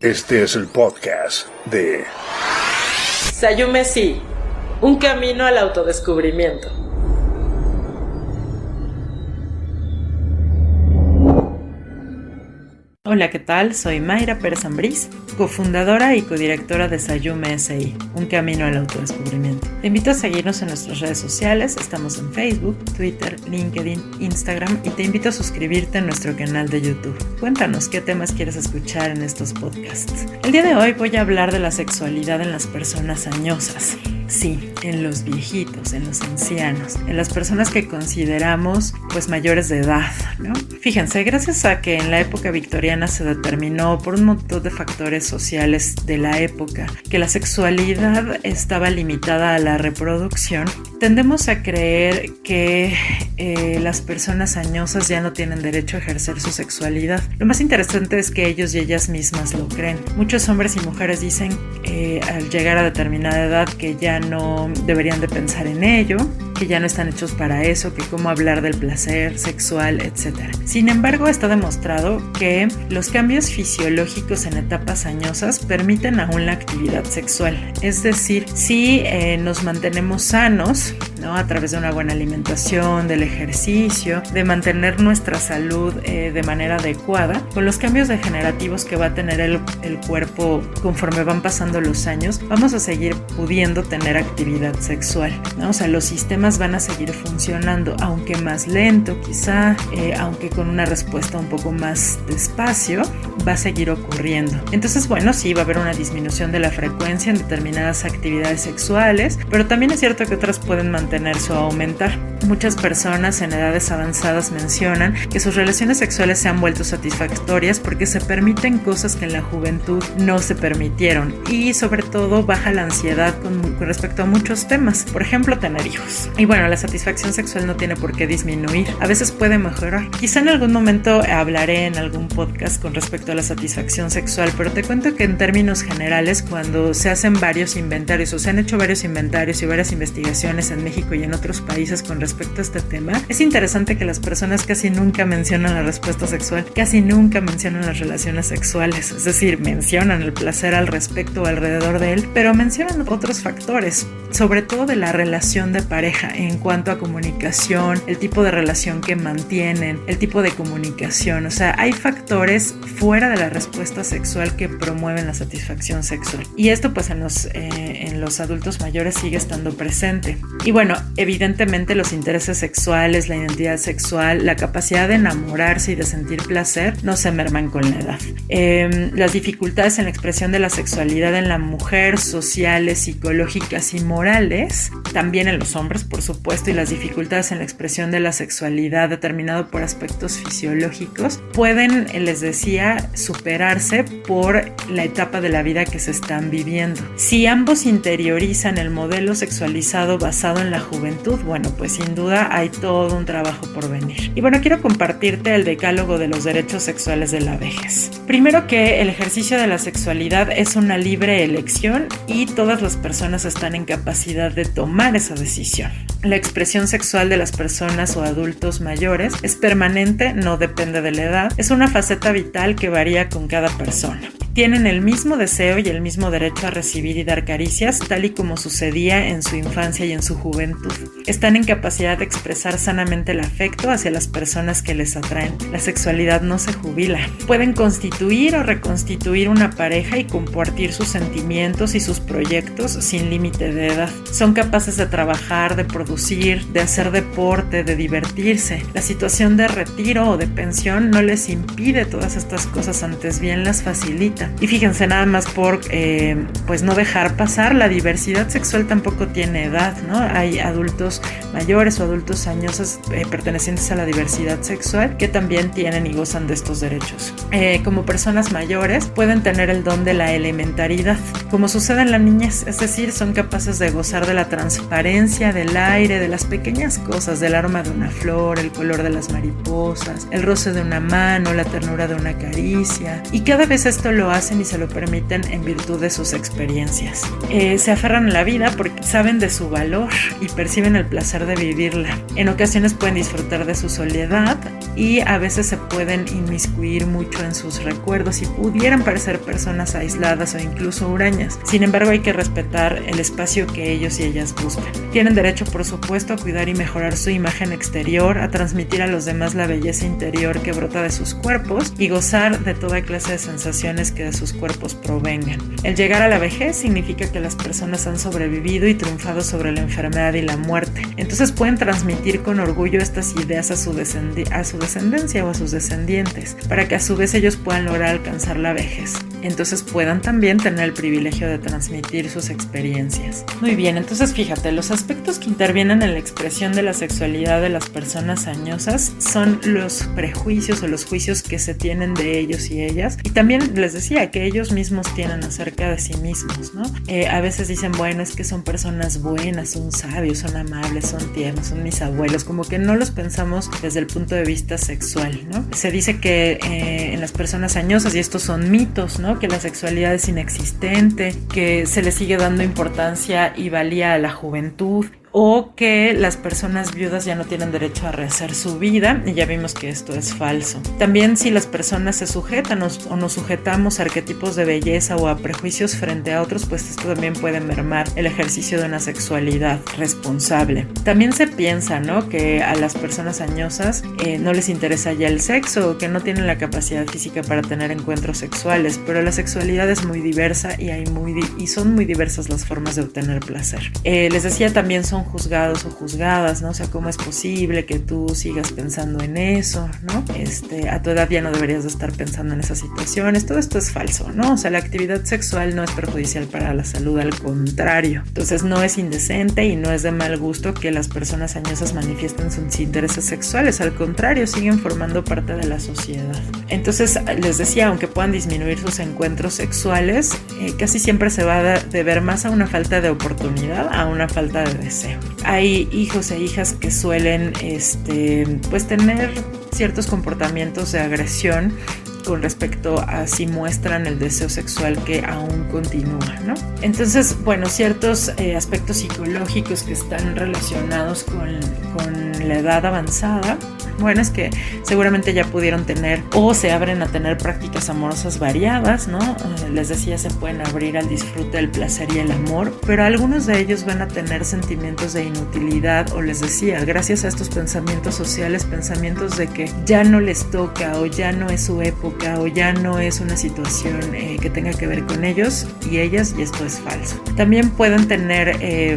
Este es el podcast de Sayume Sí, un camino al autodescubrimiento. Hola, ¿qué tal? Soy Mayra Pérez Ambrís, cofundadora y codirectora de Sayume SI, un camino al autodescubrimiento. Te invito a seguirnos en nuestras redes sociales, estamos en Facebook, Twitter, LinkedIn, Instagram y te invito a suscribirte a nuestro canal de YouTube. Cuéntanos qué temas quieres escuchar en estos podcasts. El día de hoy voy a hablar de la sexualidad en las personas añosas. Sí, en los viejitos, en los ancianos, en las personas que consideramos mayores de edad, ¿no? Fíjense, gracias a que en la época victoriana se determinó por un montón de factores sociales de la época que la sexualidad estaba limitada a la reproducción, tendemos a creer que las personas añosas ya no tienen derecho a ejercer su sexualidad. Lo más interesante es que ellos y ellas mismas lo creen. Muchos hombres y mujeres dicen al llegar a determinada edad que ya no deberían de pensar en ello, que ya no están hechos para eso, que cómo hablar del placer sexual, etc. Sin embargo, está demostrado que los cambios fisiológicos en etapas añosas permiten aún la actividad sexual. Es decir, si nos mantenemos sanos, ¿no? A través de una buena alimentación, del ejercicio, de mantener nuestra salud de manera adecuada, con los cambios degenerativos que va a tener el cuerpo conforme van pasando los años, vamos a seguir pudiendo tener actividad sexual, ¿no? O sea, los sistemas van a seguir funcionando, aunque más lento quizá, aunque con una respuesta un poco más despacio, va a seguir ocurriendo. Entonces, bueno, sí, va a haber una disminución de la frecuencia en determinadas actividades sexuales, pero también es cierto que otras pueden mantenerse o aumentar. Muchas personas en edades avanzadas mencionan que sus relaciones sexuales se han vuelto satisfactorias porque se permiten cosas que en la juventud no se permitieron, y sobre todo baja la ansiedad con respecto a muchos temas, por ejemplo tener hijos. Y bueno, la satisfacción sexual no tiene por qué disminuir, a veces puede mejorar. Quizá en algún momento hablaré en algún podcast con respecto a la satisfacción sexual, pero te cuento que en términos generales, cuando se hacen varios inventarios o se han hecho varios inventarios y varias investigaciones en México y en otros países con respecto a este tema, es interesante que las personas casi nunca mencionan la respuesta sexual, casi nunca mencionan las relaciones sexuales, es decir, mencionan el placer al respecto o alrededor de él, pero mencionan otros factores, sobre todo de la relación de pareja en cuanto a comunicación, el tipo de relación que mantienen, el tipo de comunicación. O sea, hay factores fuera de la respuesta sexual que promueven la satisfacción sexual, y esto pues en los adultos mayores sigue estando presente. Y bueno, evidentemente los intereses sexuales, la identidad sexual, la capacidad de enamorarse y de sentir placer no se merman con la edad. Las dificultades en la expresión de la sexualidad en la mujer, sociales, psicológicas y morales, también en los hombres por supuesto, y las dificultades en la expresión de la sexualidad determinado por aspectos fisiológicos pueden, les decía, superarse por la etapa de la vida que se están viviendo. Si ambos interiorizan el modelo sexualizado basado en la juventud, bueno, pues sin duda hay todo un trabajo por venir. Y bueno, quiero compartirte el decálogo de los derechos sexuales de la vejez. Primero, que el ejercicio de la sexualidad es una libre elección y todas las personas están en capacidad de tomar esa decisión. La expresión sexual de las personas o adultos mayores es permanente, no depende de la edad, es una faceta vital que varía con cada persona. Tienen el mismo deseo y el mismo derecho a recibir y dar caricias, tal y como sucedía en su infancia y en su juventud. Están en capacidad de expresar sanamente el afecto hacia las personas que les atraen. La sexualidad no se jubila. Pueden constituir o reconstituir una pareja y compartir sus sentimientos y sus proyectos sin límite de edad. Son capaces de trabajar, de producir, de hacer deporte, de divertirse. La situación de retiro o de pensión no les impide todas estas cosas, antes bien las facilita. Y fíjense, nada más por no dejar pasar, la diversidad sexual tampoco tiene edad, ¿no? Hay adultos mayores o adultos añosos pertenecientes a la diversidad sexual que también tienen y gozan de estos derechos. Como personas mayores pueden tener el don de la elementaridad, como sucede en la niñez, es decir, son capaces de gozar de la transparencia del aire, de las pequeñas cosas, del aroma de una flor, el color de las mariposas, el roce de una mano, la ternura de una caricia, y cada vez esto lo lo hacen y se lo permiten en virtud de sus experiencias. Se aferran a la vida porque saben de su valor y perciben el placer de vivirla. En ocasiones pueden disfrutar de su soledad y a veces se pueden inmiscuir mucho en sus recuerdos y pudieran parecer personas aisladas o incluso hurañas. Sin embargo, hay que respetar el espacio que ellos y ellas buscan. Tienen derecho, por supuesto, a cuidar y mejorar su imagen exterior, a transmitir a los demás la belleza interior que brota de sus cuerpos y gozar de toda clase de sensaciones que de sus cuerpos provengan. El llegar a la vejez significa que las personas han sobrevivido y triunfado sobre la enfermedad y la muerte. Entonces pueden transmitir con orgullo estas ideas a su descendencia o a sus descendientes, para que a su vez ellos puedan lograr alcanzar la vejez. Entonces puedan también tener el privilegio de transmitir sus experiencias. Muy bien, entonces fíjate, los aspectos que intervienen en la expresión de la sexualidad de las personas añosas son los prejuicios o los juicios que se tienen de ellos y ellas, y también les decía que ellos mismos tienen acerca de sí mismos, ¿no? A veces dicen, bueno, es que son personas buenas, son sabios, son amables, son tiernos, son mis abuelos, como que no los pensamos desde el punto de vista sexual, ¿no? Se dice que en las personas añosas, y estos son mitos, ¿no?, que la sexualidad es inexistente, que se le sigue dando importancia y valía a la juventud, o que las personas viudas ya no tienen derecho a rehacer su vida, y ya vimos que esto es falso. También si las personas se sujetan o nos sujetamos a arquetipos de belleza o a prejuicios frente a otros, pues esto también puede mermar el ejercicio de una sexualidad responsable. También se piensa, ¿no?, que a las personas añosas no les interesa ya el sexo, o que no tienen la capacidad física para tener encuentros sexuales, pero la sexualidad es muy diversa y son muy diversas las formas de obtener placer. Les decía, también son juzgados o juzgadas, ¿no? O sea, ¿cómo es posible que tú sigas pensando en eso, ¿no? A tu edad ya no deberías de estar pensando en esas situaciones. Todo esto es falso, ¿no? O sea, la actividad sexual no es perjudicial para la salud, al contrario. Entonces no es indecente y no es de mal gusto que las personas añosas manifiesten sus intereses sexuales, al contrario, siguen formando parte de la sociedad. Entonces, les decía, aunque puedan disminuir sus encuentros sexuales, casi siempre se va a deber más a una falta de oportunidad, a una falta de deseo. Hay hijos e hijas que suelen pues tener ciertos comportamientos de agresión con respecto a si muestran el deseo sexual que aún continúa, ¿no? Entonces, bueno, ciertos aspectos psicológicos que están relacionados con la edad avanzada, bueno, es que seguramente ya pudieron tener o se abren a tener prácticas amorosas variadas, ¿no? Les decía, se pueden abrir al disfrute del placer y el amor, pero algunos de ellos van a tener sentimientos de inutilidad, o les decía, gracias a estos pensamientos sociales, pensamientos de que ya no les toca, o ya no es su época, o ya no es una situación que tenga que ver con ellos y ellas, y esto es falso. También pueden tener,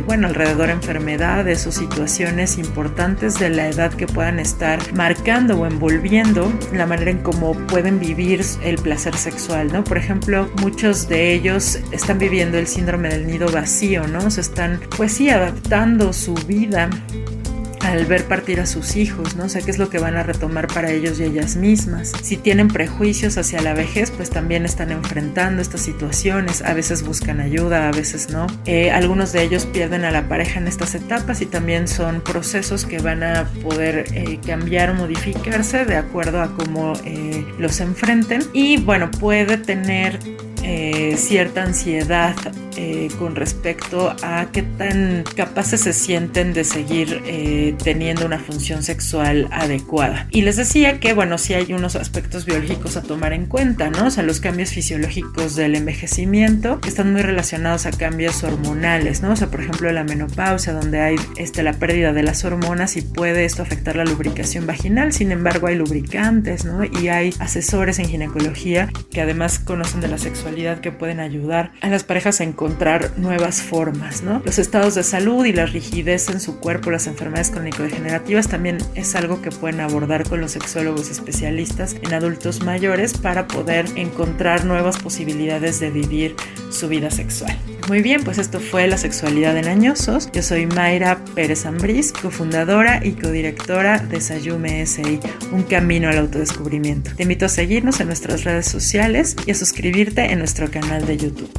alrededor enfermedades o situaciones importantes de la edad que puedan estar marcando o envolviendo la manera en cómo pueden vivir el placer sexual, ¿no? Por ejemplo, muchos de ellos están viviendo el síndrome del nido vacío, ¿no? Se están, pues sí, adaptando su vida al ver partir a sus hijos, ¿no? O sea, qué es lo que van a retomar para ellos y ellas mismas. Si tienen prejuicios hacia la vejez, pues también están enfrentando estas situaciones. A veces buscan ayuda, a veces no. Algunos de ellos pierden a la pareja en estas etapas, y también son procesos que van a poder cambiar o modificarse de acuerdo a cómo los enfrenten. Y bueno, puede tener cierta ansiedad con respecto a qué tan capaces se sienten de seguir teniendo una función sexual adecuada. Y les decía que, bueno, sí hay unos aspectos biológicos a tomar en cuenta, ¿no? O sea, los cambios fisiológicos del envejecimiento están muy relacionados a cambios hormonales, ¿no? O sea, por ejemplo, la menopausia, donde hay la pérdida de las hormonas, y puede esto afectar la lubricación vaginal. Sin embargo, hay lubricantes, ¿no? Y hay asesores en ginecología que además conocen de la sexualidad, que pueden ayudar a las parejas a encontrar nuevas formas, ¿no? Los estados de salud y la rigidez en su cuerpo, las enfermedades crónico-degenerativas, también es algo que pueden abordar con los sexólogos especialistas en adultos mayores para poder encontrar nuevas posibilidades de vivir su vida sexual. Muy bien, pues esto fue La Sexualidad en Añosos. Yo soy Mayra Pérez Ambriz, cofundadora y codirectora de Sayume SI, un camino al autodescubrimiento. Te invito a seguirnos en nuestras redes sociales y a suscribirte en nuestro canal de YouTube.